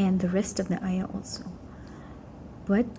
and the rest of the ayah also, but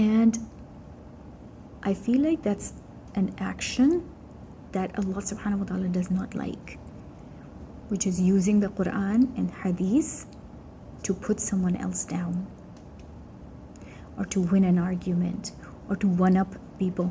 And I feel like that's an action that Allah subhanahu wa ta'ala does not like, which is using the Quran and Hadith to put someone else down or to win an argument or to one up people.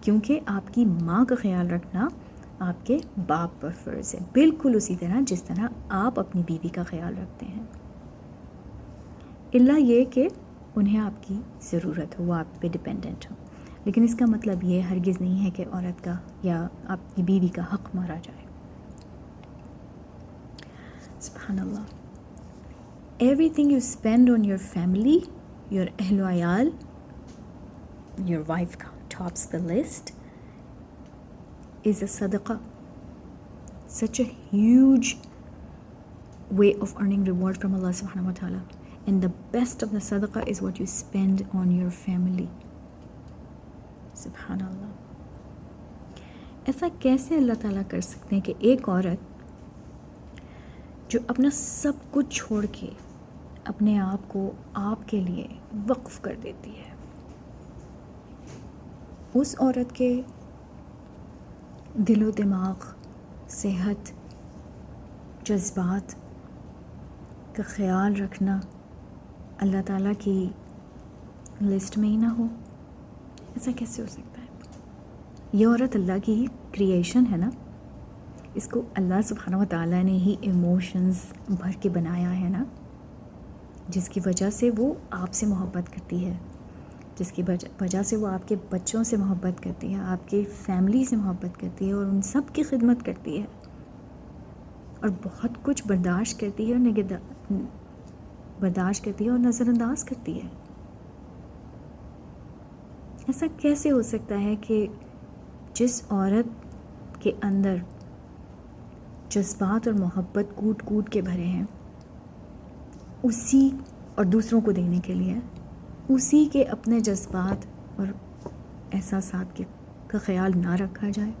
کیونکہ آپ کی ماں کا خیال رکھنا آپ کے باپ پر فرض ہے، بالکل اسی طرح جس طرح آپ اپنی بیوی کا خیال رکھتے ہیں، الا یہ کہ انہیں آپ کی ضرورت ہو، وہ آپ پہ ڈپینڈنٹ ہو. لیکن اس کا مطلب یہ ہرگز نہیں ہے کہ عورت کا یا آپ کی بیوی کا حق مارا جائے. سبحان اللہ. Everything you spend on your family, your اہل و عیال, your wife tops the list, is a sadaqah. Such a huge way of earning reward from Allah subhanahu wa ta'ala. And the best of the sadaqah is what you spend on your family. سبحان اللہ. ایسا کیسے اللہ تعالیٰ کر سکتے ہیں کہ ایک عورت جو اپنا سب کچھ چھوڑ کے اپنے آپ کو آپ کے لیے وقف کر دیتی ہے، اس عورت کے دل و دماغ، صحت، جذبات کا خیال رکھنا اللہ تعالیٰ کی لسٹ میں ہی نہ ہو؟ ایسا کیسے ہو سکتا ہے؟ یہ عورت اللہ کی کریشن ہے نا، اس کو اللہ سبحانہ و تعالیٰ نے ہی ایموشنز بھر کے بنایا ہے نا، جس کی وجہ سے وہ آپ سے محبت کرتی ہے، جس کی وجہ سے وہ آپ کے بچوں سے محبت کرتی ہے، آپ کی فیملی سے محبت کرتی ہے اور ان سب کی خدمت کرتی ہے، اور بہت کچھ برداشت کرتی ہے اور نظر انداز کرتی ہے. ایسا کیسے ہو سکتا ہے کہ جس عورت کے اندر جذبات اور محبت کوٹ کوٹ کے بھرے ہیں، اسی اور دوسروں کو دینے کے لیے اسی کے اپنے جذبات اور احساسات کا خیال نہ رکھا جائے؟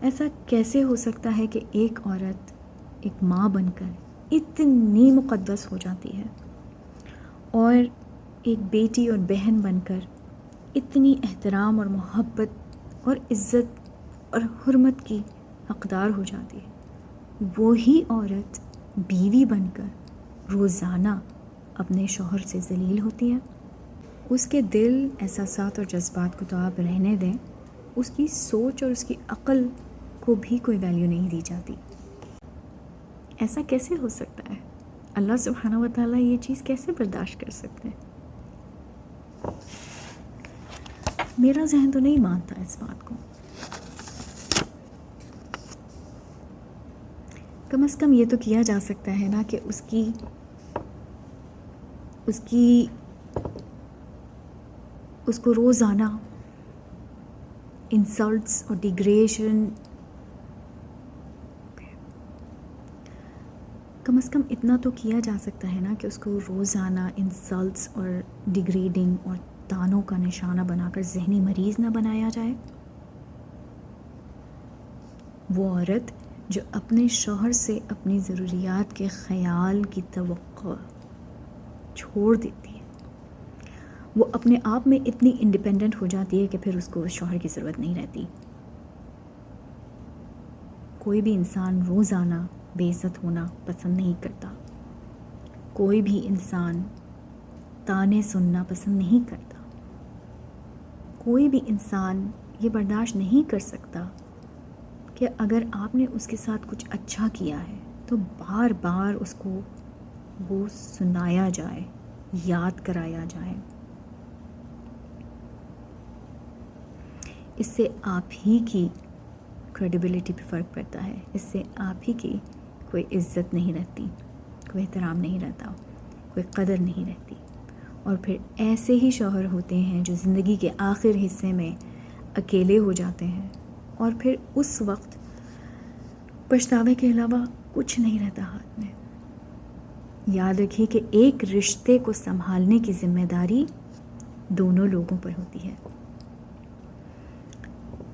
ایسا کیسے ہو سکتا ہے کہ ایک عورت ایک ماں بن کر اتنی مقدس ہو جاتی ہے اور ایک بیٹی اور بہن بن کر اتنی احترام اور محبت اور عزت اور حرمت کی حقدار ہو جاتی ہے، وہی عورت بیوی بن کر روزانہ اپنے شوہر سے ذلیل ہوتی ہے؟ اس کے دل، احساسات اور جذبات کو تو آپ رہنے دیں، اس کی سوچ اور اس کی عقل کو بھی کوئی ویلیو نہیں دی جاتی. ایسا کیسے ہو سکتا ہے؟ اللہ سبحانہ و تعالیٰ یہ چیز کیسے برداشت کر سکتے ہیں؟ میرا ذہن تو نہیں مانتا اس بات کو. کم از کم یہ تو کیا جا سکتا ہے نا کہ اس کو روزانہ انسلٹس اور ڈیگریشن، کم از کم اتنا تو کیا جا سکتا ہے نا کہ اس کو روزانہ انسلٹس اور ڈیگریڈنگ اور تانوں کا نشانہ بنا کر ذہنی مریض نہ بنایا جائے. وہ عورت جو اپنے شوہر سے اپنی ضروریات کے خیال کی توقع چھوڑ دیتی ہے، وہ اپنے آپ میں اتنی انڈیپینڈنٹ ہو جاتی ہے کہ پھر اس کو شوہر کی ضرورت نہیں رہتی. کوئی بھی انسان روزانہ بے عزت ہونا پسند نہیں کرتا، کوئی بھی انسان تانے سننا پسند نہیں کرتا، کوئی بھی انسان یہ برداشت نہیں کر سکتا کہ اگر آپ نے اس کے ساتھ کچھ اچھا کیا ہے تو بار بار اس کو وہ سنایا جائے، یاد کرایا جائے. اس سے آپ ہی کی کریڈیبلٹی پہ فرق پڑتا ہے، اس سے آپ ہی کی کوئی عزت نہیں رہتی، کوئی احترام نہیں رہتا، کوئی قدر نہیں رہتی. اور پھر ایسے ہی شوہر ہوتے ہیں جو زندگی کے آخر حصے میں اکیلے ہو جاتے ہیں اور پھر اس وقت پچھتاوے کے علاوہ کچھ نہیں رہتا ہاتھ میں. یاد رکھیے کہ ایک رشتے کو سنبھالنے کی ذمہ داری دونوں لوگوں پر ہوتی ہے.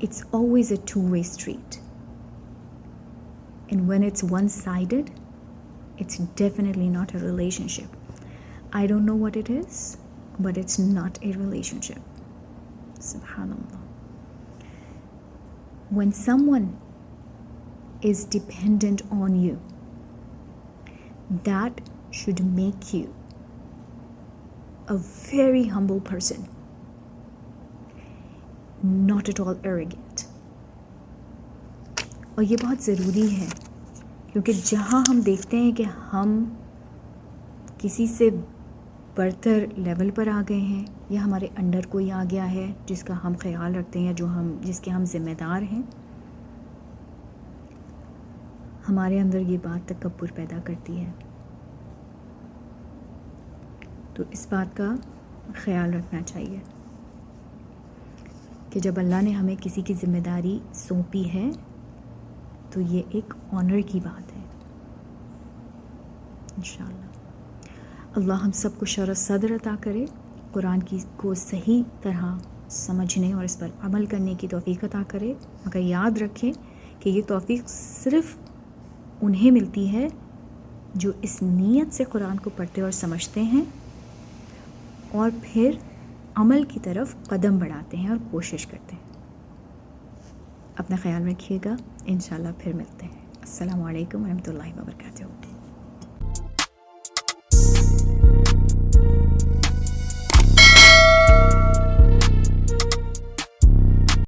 It's always a two-way street. And when it's one-sided, it's definitely not a relationship. I don't know what it is, but it's not a relationship. Subhanallah. When someone is dependent on you, that should make you a very humble person. not at all arrogant. اور یہ بہت ضروری ہے کیونکہ جہاں ہم دیکھتے ہیں کہ ہم کسی سے برتر لیول پر آ گئے ہیں یا ہمارے انڈر کوئی آ گیا ہے جس کا ہم خیال رکھتے ہیں یا جس کے ہم ذمہ دار ہیں، ہمارے اندر یہ بات تکبر پیدا کرتی ہے. تو اس بات کا خیال رکھنا چاہیے کہ جب اللہ نے ہمیں کسی کی ذمہ داری سونپی ہے تو یہ ایک آنر کی بات ہے. انشاءاللہ اللہ ہم سب کو شرح صدر عطا کرے، قرآن کو صحیح طرح سمجھنے اور اس پر عمل کرنے کی توفیق عطا کرے. مگر یاد رکھیں کہ یہ توفیق صرف انہیں ملتی ہے جو اس نیت سے قرآن کو پڑھتے اور سمجھتے ہیں اور پھر عمل کی طرف قدم بڑھاتے ہیں اور کوشش کرتے ہیں. اپنا خیال رکھیے گا، انشاءاللہ پھر ملتے ہیں. السلام علیکم ورحمۃ اللہ وبرکاتہ.